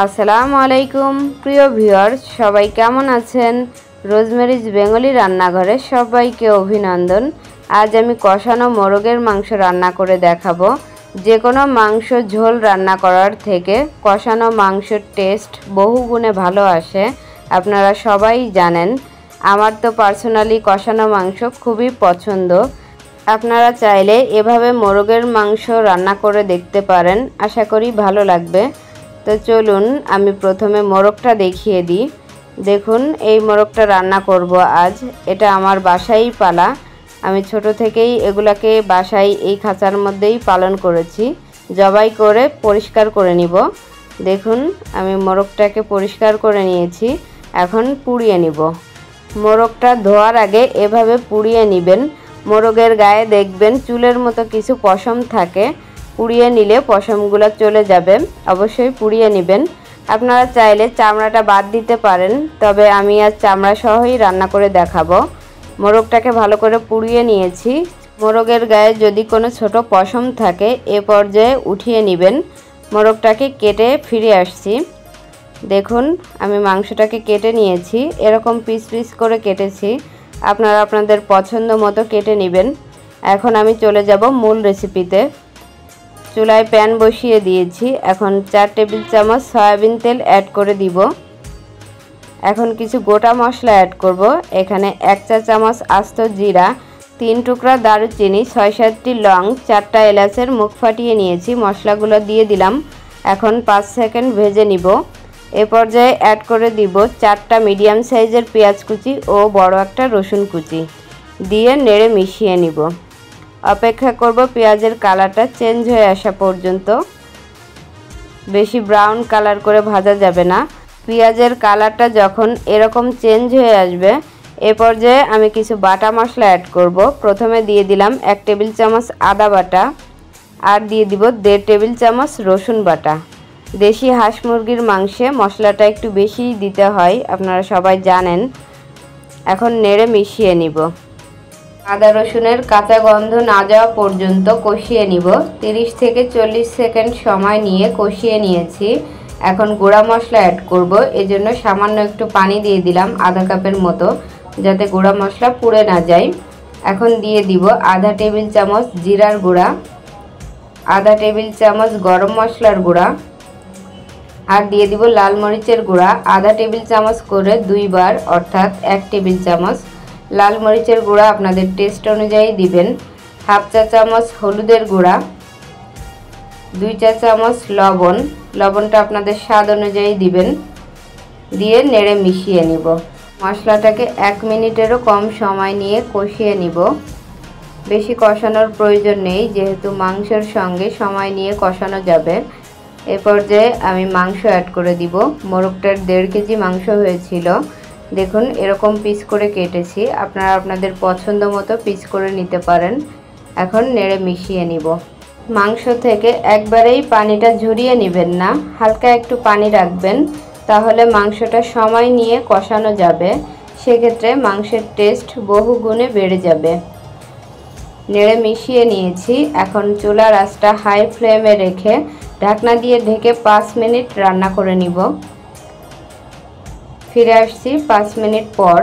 আসসালামু আলাইকুম প্রিয় ভিউয়ার্স, সবাই কেমন আছেন? রোজমেরিজ বেঙ্গলি রান্নাঘরে সবাইকে অভিনন্দন। আজ আমি কষানো মোরগের মাংস রান্না করে দেখাবো। যে কোনো মাংস ঝোল রান্না করার থেকে কষানো মাংসের টেস্ট বহু গুণে ভালো আসে, আপনারা সবাই জানেন। আমার তো পার্সোনালি কষানো মাংস খুবই পছন্দ। আপনারা চাইলে এভাবে মোরগের মাংস রান্না করে দেখতে পারেন, আশা করি ভালো লাগবে। তো চলুন আমি প্রথমে মোরগটা দেখিয়ে দিই। দেখুন, এই মোরগটা রান্না করব আজ। এটা আমার বাসায়ই পালা। আমি ছোট থেকেই এগুলাকে বাসায় এই খাঁচার মধ্যেই পালন করেছি। জবাই করে পরিষ্কার করে নিব। দেখুন, আমি মোরগটাকে পরিষ্কার করে নিয়েছি, এখন পুড়িয়ে নিব। মোরগটা ধোয়ার আগে এভাবে পুড়িয়ে নেবেন। মোরগের গায়ে দেখবেন চুলের মতো কিছু পশম থাকে, পুড়িয়ে নিলে পশমগুলো চলে যাবে। অবশ্যই পুড়িয়ে নেবেন। আপনারা চাইলে চামড়াটা বাদ দিতে পারেন, তবে আমি আজ চামড়া সহই রান্না করে দেখাবো। মোরগটাকে ভালো করে পুড়িয়ে নিয়েছি। মোরগের গায়ে যদি কোনো ছোট পশম থাকে এ পর্যায়ে উঠিয়ে নেবেন। মোরগটাকে কেটে ফিরে আসছি। দেখুন, আমি মাংসটাকে কেটে নিয়েছি, এরকম পিস পিস করে কেটেছি। আপনারা আপনাদের পছন্দ মতো কেটে নেবেন। এখন আমি চলে যাব মূল রেসিপিতে। চুলায় প্যান বসিয়ে দিয়েছি। এখন 4 টেবিল চামচ সয়াবিন তেল অ্যাড করে দিব। এখন কিছু গোটা মশলা অ্যাড করব। এখানে 1 চা চামচ আস্ত জিরা, 3 টুকরা দারুচিনি, 6-7টি লং, 4টা এলাচের মুখ ফাটিয়ে নিয়েছি। মশলাগুলো দিয়ে দিলাম। এখন 5 সেকেন্ড ভেজে নিব। এ পর্যায়ে অ্যাড করে দিব 4টা মিডিয়াম সাইজের পেঁয়াজ কুচি ও বড় একটা রসুন কুচি দিয়ে নেড়ে মিশিয়ে নিব। অপেক্ষা করব পেঁয়াজের কালারটা চেঞ্জ হয়ে আসা পর্যন্ত। বেশি ব্রাউন কালার করে ভাজা যাবে না। পেঁয়াজের কালারটা যখন এরকম চেঞ্জ হয়ে আসবে এ পর্যায়ে আমি কিছু বাটা মশলা অ্যাড করব। প্রথমে দিয়ে দিলাম 1 টেবিল চামচ আদা বাটা, আর দিয়ে দিব 1.5 টেবিল চামচ রসুন বাটা। দেশি হাঁস মুরগির মাংসে মশলাটা একটু বেশি দিতে হয়, আপনারা সবাই জানেন। এখন নেড়ে মিশিয়ে নিব। আদা রসুনের কাঁচা গন্ধ না যাওয়া পর্যন্ত কষিয়ে নিব। 30 থেকে 40 সেকেন্ড সময় নিয়ে কষিয়ে নিয়েছি। এখন গুঁড়া মশলা অ্যাড করব। এজন্য সামান্য একটু পানি দিয়ে দিলাম, আধা কাপের মতো, যাতে গুঁড়া মশলা পুড়ে না যায়। এখন দিয়ে দিব আধা টেবিল চামচ জিরার গুঁড়া, আধা টেবিল চামচ গরম মশলার গুঁড়া, আর দিয়ে দিব লাল মরিচের গুঁড়া আধা টেবিল চামচ করে 2 বার, অর্থাৎ 1 টেবিল চামচ। লাল মরিচের গুঁড়া আপনাদের টেস্ট অনুযায়ী দিবেন। হাফ চা চামচ হলুদের গুঁড়া, 2 চা চামচ লবণ, লবণটা আপনাদের স্বাদ অনুযায়ী দিবেন। দিয়ে নেড়ে মিশিয়ে নিব। মশলাটাকে 1 মিনিটেরও কম সময় নিয়ে কষিয়ে নিব। বেশি কষানোর প্রয়োজন নেই, যেহেতু মাংসের সঙ্গে সময় নিয়ে কষানো যাবে। এ পর্যায়ে আমি মাংস অ্যাড করে দিব। মোরগটার 1.5 কেজি মাংস হয়েছিল। দেখুন, এরকম পিস করে কেটেছি। আপনারা আপনাদের পছন্দ মতো পিস করে নিতে পারেন। এখন নেড়ে মিশিয়ে নিব। মাংস থেকে একবারেই পানিটা ঝরিয়ে নেবেন না, হালকা একটু পানি রাখবেন, তাহলে মাংসটা সময় নিয়ে কষানো যাবে। সেক্ষেত্রে মাংসের টেস্ট বহু গুণে বেড়ে যাবে। নেড়ে মিশিয়ে নিয়েছি। এখন চুলার আঁচটা হাই ফ্লেমে রেখে ঢাকনা দিয়ে ঢেকে 5 মিনিট রান্না করে নিব। ফিরে আসছি 5 মিনিট পর।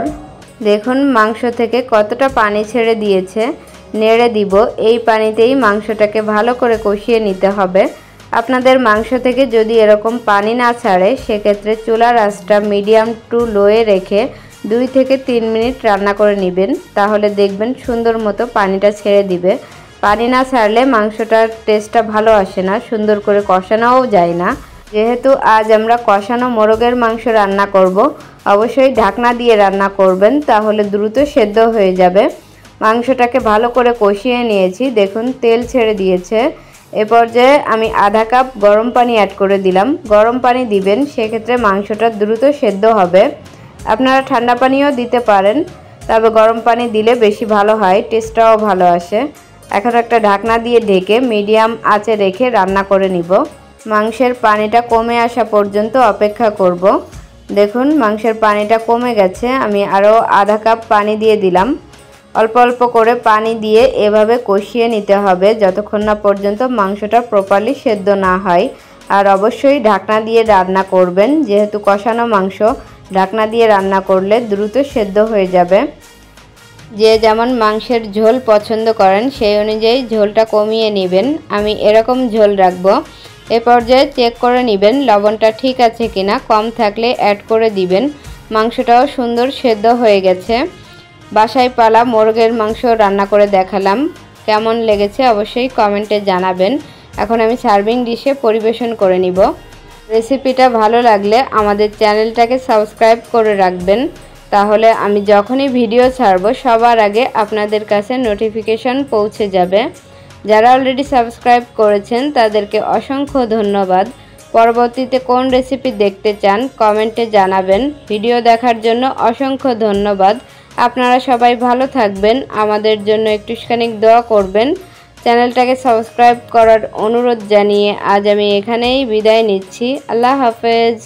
দেখুন মাংস থেকে কতটা পানি ছেড়ে দিয়েছে। নেড়ে দিব। এই পানিতেই মাংসটাকে ভালো করে কষিয়ে নিতে হবে। আপনাদের মাংস থেকে যদি এরকম পানি না ছাড়ে সেক্ষেত্রে চুলার আঁচটা মিডিয়াম টু লোয়ে রেখে 2 থেকে 3 মিনিট রান্না করে নেবেন, তাহলে দেখবেন সুন্দর মতো পানিটা ছেড়ে দিবে। পানি না ছাড়লে মাংসটার টেস্টটা ভালো আসে না, সুন্দর করে কষানোও যায় না। যেহেতু আজ আমরা কষানো মোরগের মাংস রান্না করব, অবশ্যই ঢাকনা দিয়ে রান্না করবেন, তাহলে দ্রুত সেদ্ধ হয়ে যাবে। মাংসটাকে ভালো করে কষিয়ে নিয়েছি। দেখুন তেল ছেড়ে দিয়েছে। এ পর্যায়ে আমি আধা কাপ গরম পানি অ্যাড করে দিলাম। গরম পানি দিবেন, সেক্ষেত্রে মাংসটা দ্রুত সেদ্ধ হবে। আপনারা ঠান্ডা পানিও দিতে পারেন, তবে গরম পানি দিলে বেশি ভালো হয়, টেস্টটাও ভালো আসে। এখন একটা ঢাকনা দিয়ে ঢেকে মিডিয়াম আঁচে রেখে রান্না করে নিব। মাংসের পানিটা কমে আসা পর্যন্ত অপেক্ষা করব। দেখুন মাংসের পানিটা কমে গেছে। আমি আরও আধা কাপ পানি দিয়ে দিলাম। অল্প অল্প করে পানি দিয়ে এভাবে কষিয়ে নিতে হবে যতক্ষণ না পর্যন্ত মাংসটা প্রপারলি সেদ্ধ না হয়। আর অবশ্যই ঢাকনা দিয়ে রান্না করবেন, যেহেতু কষানো মাংস ঢাকনা দিয়ে রান্না করলে দ্রুত সেদ্ধ হয়ে যাবে। যে যেমন মাংসের ঝোল পছন্দ করেন সেই অনুযায়ী ঝোলটা কমিয়ে নেবেন। আমি এরকম ঝোল রাখবো। এ পর্যায়ে চেক করে নেবেন লবণটা ঠিক আছে কিনা, কম থাকলে অ্যাড করে দিবেন। মাংসটাও সুন্দর সেদ্ধ হয়ে গেছে। বাসায় পালা মোরগের মাংস রান্না করে দেখালাম, কেমন লেগেছে অবশ্যই কমেন্টে জানাবেন। এখন আমি সার্ভিং ডিশে পরিবেশন করে নিব। রেসিপিটা ভালো লাগলে আমাদের চ্যানেলটাকে সাবস্ক্রাইব করে রাখবেন, তাহলে আমি যখনই ভিডিও ছাড়ব সবার আগে আপনাদের কাছে নোটিফিকেশন পৌঁছে যাবে। যারা অলরেডি সাবস্ক্রাইব করেছেন তাদেরকে অসংখ্য ধন্যবাদ। পরবর্তীতে কোন রেসিপি দেখতে চান কমেন্টে জানাবেন। ভিডিও দেখার জন্য অসংখ্য ধন্যবাদ। আপনারা সবাই ভালো থাকবেন, আমাদের জন্য একটুখানি দোয়া করবেন। চ্যানেলটাকে সাবস্ক্রাইব করার অনুরোধ জানিয়ে আজ আমি এখানেই বিদায় নিচ্ছি। আল্লাহ হাফেজ।